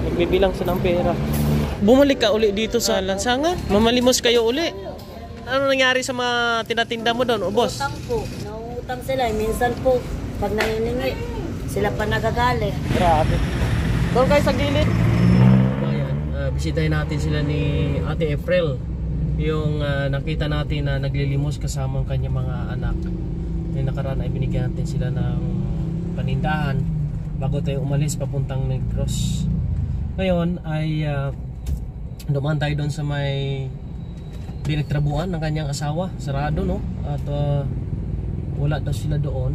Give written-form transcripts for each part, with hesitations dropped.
Nagbibilang sa ng pera. Bumalik ka uli dito sa lansangan? Mamalimos kayo uli? Ano nangyari sa mga tinatinda mo doon, boss? Utang po. Nautang sila. Minsan po, pag naniningi, sila pa nagagalit. Grabe. Doon kayo sa gilid. Ayan, bisitahin natin sila ni Ate April. Yung nakita natin na naglilimos kasama ang kanyang mga anak. Yung nakaraan ay binigyan natin sila ng panindahan bago tayo umalis papuntang Negros. Ngayon ay dumaan tayo doon sa may pinagtrabuhan ng kanyang asawa, sarado no, at wala daw sila doon.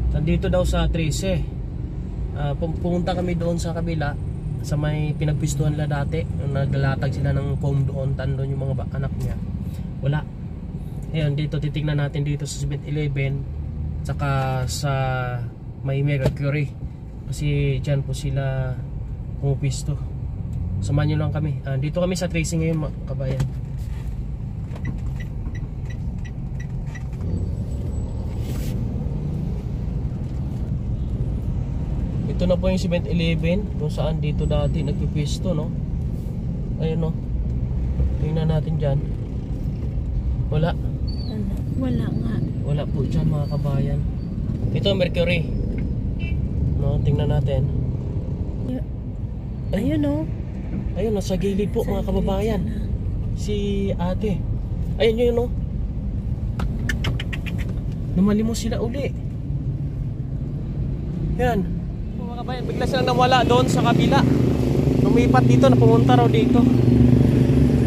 Nandito daw sa 13. Pumunta kami doon sa kabila sa may pinagpistuhan nila dati, naglalatag sila ng foam doon, tandon yung mga anak niya, wala. Ayun, dito titignan natin dito sa 7-Eleven saka sa may Mercury kasi dyan po sila pumipisto. Samahan nyo lang kami. Dito kami sa tracing ngayon mga kabayan. Ito na po yung 7-Eleven kung saan dito dati nagpipisto, no? Ayun, no? Tingnan natin dyan. Wala. Wala nga. Wala po dyan mga kabayan. Ito Mercury, no? Tingnan natin. Ayun o. Ayun, nasa gilid po mga kababayan. Si ate. Ayun yun, no? Lumalimos sila uli. Yan. Mga kabayan, bigla silang nawala doon sa kabila. Lumipat dito, napumunta raw dito.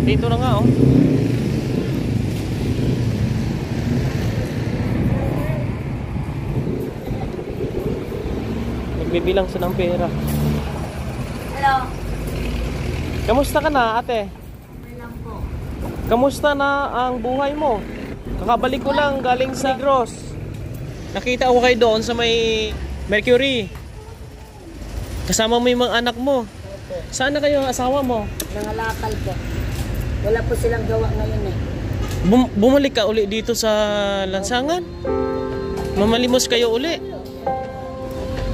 Dito na nga, oh. Nagbibilang sa ng pera. Hello. Kamusta ka na, ate? Okay lang po. Kamusta na ang buhay mo? Kakabalik ko lang galing sa Negros. Nakita ko kayo doon sa may Mercury. Kasama mo yung mga anak mo. Saan na kayo asawa mo? Nangalakal po. Wala po silang gawa ngayon eh. Bumalik ka uli dito sa lansangan? Mamalimos kayo uli?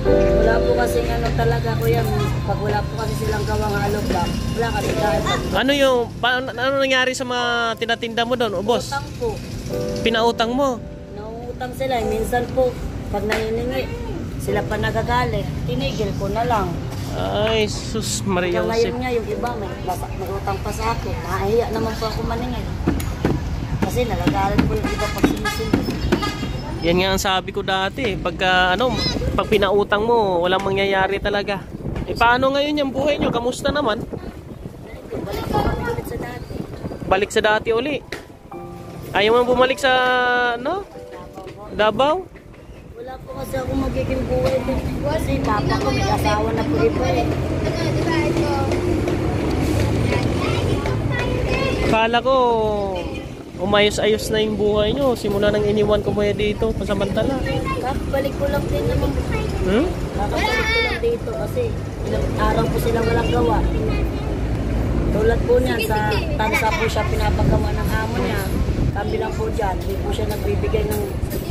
Wala po kasi talaga kuya. Pag wala po kasi silang gawang halog lang. Wala kasi kahit. Ano nangyari sa mga tinatinda mo doon, boss? Utang po. Pinautang mo? Nautang sila. Minsan po, pag naniningi, sila pa nagagalit. Tinigil ko na lang. Ay, sus Maria Jose. Ngayon nga yung iba, may utang pa sa akin. Nahiya naman po ako maningil. Kasi nagagalit po yung iba pag sinisilip. Yan nga ang sabi ko dati, pag pinautang mo, walang mangyayari talaga. Eh paano ngayon yung buhay nyo? Kamusta naman? Balik po kami ulit sa dati. Balik sa dati uli. Ayaw mo bumalik sa, no? Davao? Wala po kasi ako magiging buhay din. Kasi papa ko may asawa na po iba eh. Kala ko, umayos-ayos na yung buhay nyo. Simula nang iniwan ko muna dito, pasamantala. Kakabalik ko lang din naman. Kakabalik ko lang dito kasi ilang araw po silang walang gawa. Tulad po niyan, sa tansa po siya pinapagawa ng amo niya. Kami lang po dyan, hindi po siya nagbibigay ng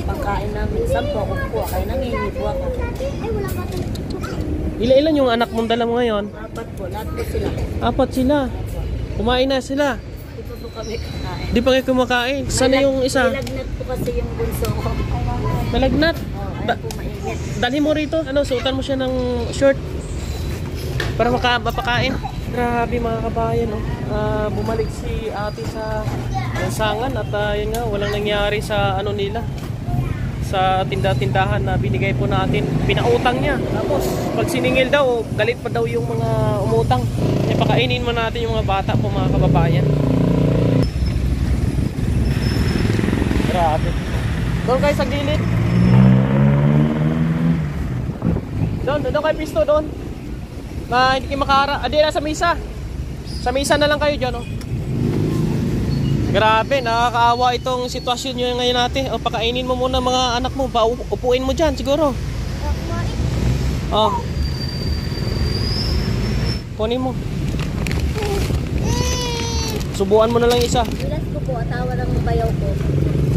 pangkain namin. Saan po ako po, kaya nangingi po ako. Ilan yung anak mong dala mo ngayon? 4 po, lahat po sila. 4 sila. Kumain na sila. Hindi po kami kakain. Di pa kayo kumakain. Sana yung isa? Nilagnat po kasi yung bunso ko. Malagnat? Ayaw po mainit. Dalhin mo rito. Suotan mo siya ng short para mapakain. Grabe mga kabayan, no? Bumalik si ate sa lansangan at yun nga, walang nangyari sa ano nila, sa tindahan na binigay po natin. Pinautang niya. Tapos pag siningil daw, galit pa daw yung mga umutang. E pakainin mo natin yung mga bata po mga kababayan. Grabe. Doon kayo sa gilid. Doon kayo pisto doon. Na hindi kayo makahara. Adi na sa misa. Sa misa na lang kayo dyan, oh. Grabe, nakakaawa itong sitwasyon nyo ngayon natin. O, pakainin mo muna mga anak mo. Upuin mo dyan siguro. Oh. Kunin mo. Subuan mo na lang isa. Bilas ko po, atawa ng bayaw ko.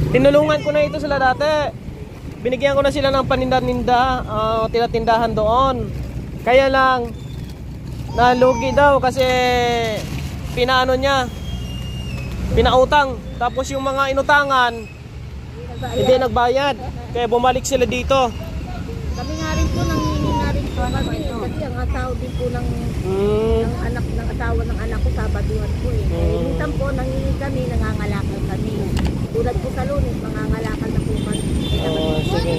Tinulungan ko na ito sila dati. binigyan ko na sila ng paninda-ninda, tinatindahan doon. Kaya lang nalugi daw kasi pinaano niya, pinautang. Tapos yung mga inutangan hindi nagbayad. Kaya bumalik sila dito. Kami nga rin po nangingi nga rin po kasi ang asawa din po ng anak ng asawa ng anak ko Sabaduhan po eh. Minsan po nangingi kami, nangangalakal kami. Tulad po sa Lunes, mangangalakal na po kami. Sige.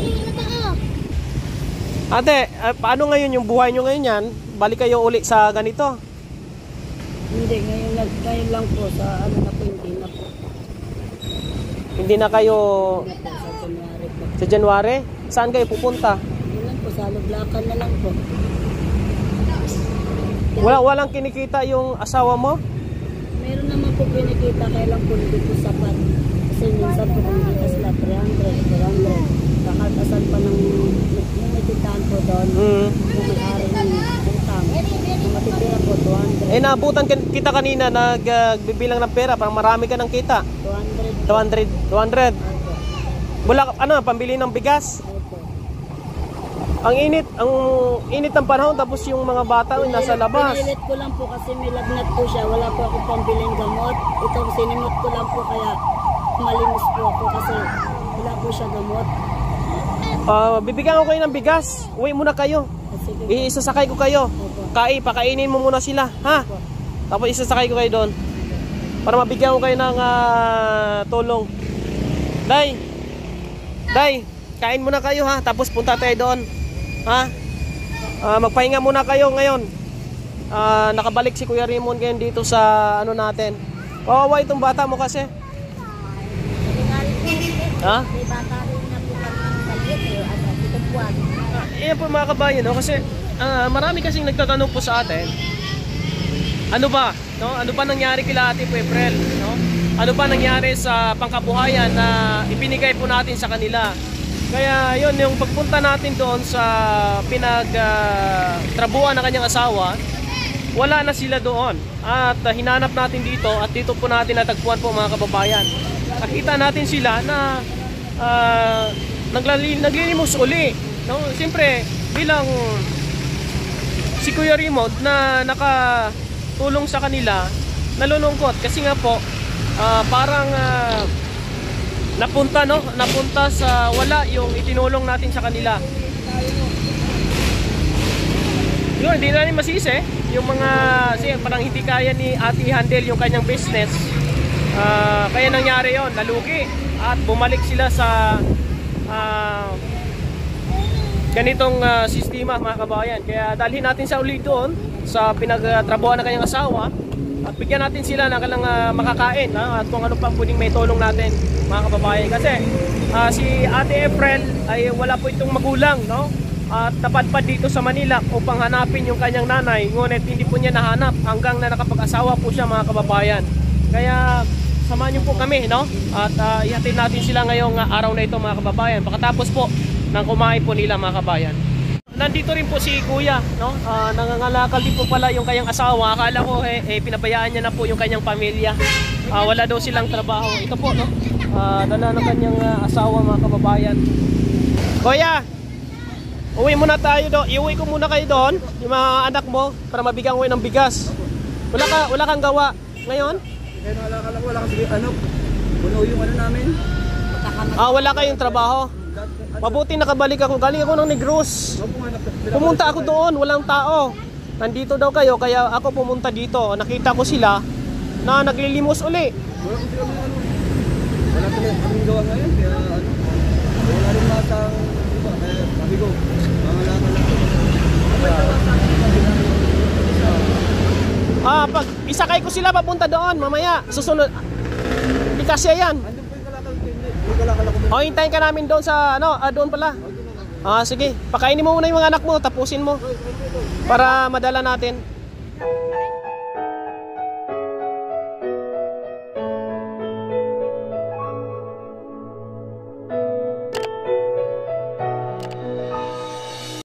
Ate, paano ngayon yung buhay nyo ngayon yan? Balik kayo uli sa ganito? Hindi, ngayon lang po sa ano na po, hindi na po. Hindi na kayo Sa January po. sa January? Saan kayo pupunta? Yun lang po, sa Lublacan na lang po. Walang kinikita yung asawa mo? Meron naman po pinikita, kaya lang po hindi po sapat. Kasi minsan po kumikita sila 300, 400. Kakaltasan pa ng nagkikitaan po doon. Yung may-ari ng utang. Yung matitira po, 200. Naabutan kita kanina, nagbibilang ng pera, parang marami ka ng kita. 200. 200. Wala, pambili ng bigas? Opo. Ang init ng panahon, tapos yung mga bata nasa labas. Pinilit ko lang po kasi may lagnat po siya. Wala po akong pambiling gamot. Ito, sinimot ko lang po kaya malinis po ako kasi wala po siya gamot. Bibigyan ko kayo ng bigas. Uwi muna kayo. Sige. Isasakay ko kayo. Pakainin mo muna sila, ha? Tapos isasakay ko kayo doon. Para mabigyan ko kayo ng tulong. Day, kain muna kayo, ha? Tapos punta tayo doon. Ha? Magpahinga muna kayo ngayon. Nakabalik si Kuya Raymond ngayon dito sa ano natin. Kawawa itong bata mo kasi. Ha? May bata rin na po kami sa liit eh. Itong buwan. Iyan po mga kabayan, no? Kasi marami kasing nagtatanong po sa atin. Ano ba? No? Ano ba nangyari kila Ate April? No? Ano ba nangyari sa pangkabuhayan na ibinigay po natin sa kanila? Kaya yun, yung pagpunta natin doon sa pinagtrabuhan ng kanyang asawa, wala na sila doon. At hinanap natin dito at dito po natin natagpuan po mga kababayan. Nakita natin sila na naglilimos uli. No? Siyempre, bilang si Kuya Raymond na nakatulong sa kanila, nalulungkot kasi nga po parang napunta sa wala yung itinulong natin sa kanila. Yun, hindi na rin masisi yung mga parang hindi kaya ni Ate handle yung kanyang business. Kaya nangyari yon, nalugi at bumalik sila sa ganitong sistema mga kabayan. Kaya dalhin natin sa uli doon sa pinagtrabuhan ng kanyang asawa at bigyan natin sila ng kanilang makakain, at kung ano pang pwedeng may tulong natin mga kababayan. Kasi si Ate April ay wala po itong magulang, no? At napadpad dito sa Manila upang hanapin yung kanyang nanay, ngunit hindi po niya nahanap hanggang na nakapag-asawa po siya mga kababayan. Kaya samahan niyo po kami, no? At ihatid natin sila ngayong araw na ito mga kababayan, pagkatapos po ng kumain po nila mga kabayan. Nandito rin po si Kuya, no? Nangangalakal din po pala yung kanyang asawa. Akala ko pinabayaan niya na po yung kanyang pamilya. Wala daw silang trabaho. Ito po, no? Dala ng kanyang asawa mga kababayan. Kuya, uwi muna tayo doon. Iuwi ko muna kayo doon, yung mga anak mo, para mabigyan ko ng bigas. Wala kang gawa ngayon? Wala kasi puno yung ano namin. Wala kayong trabaho. Mabuti nakabalik ako. Galing ako ng Negros. Pumunta ako doon, walang tao. Nandito daw kayo, kaya ako pumunta dito. Nakita ko sila na naglilimos uli. Wala kaming gawa ngayon, kaya wala rin matang iba. Kaya sabi ko, mangalakal lang. Pag isakay ko sila papunta doon, mamaya susunod. Hindi kasi yan. Andun po yung kalakal ako. Hintayin ka namin doon sa doon pala. Sige, pakainin mo muna yung mga anak mo, tapusin mo para madala natin.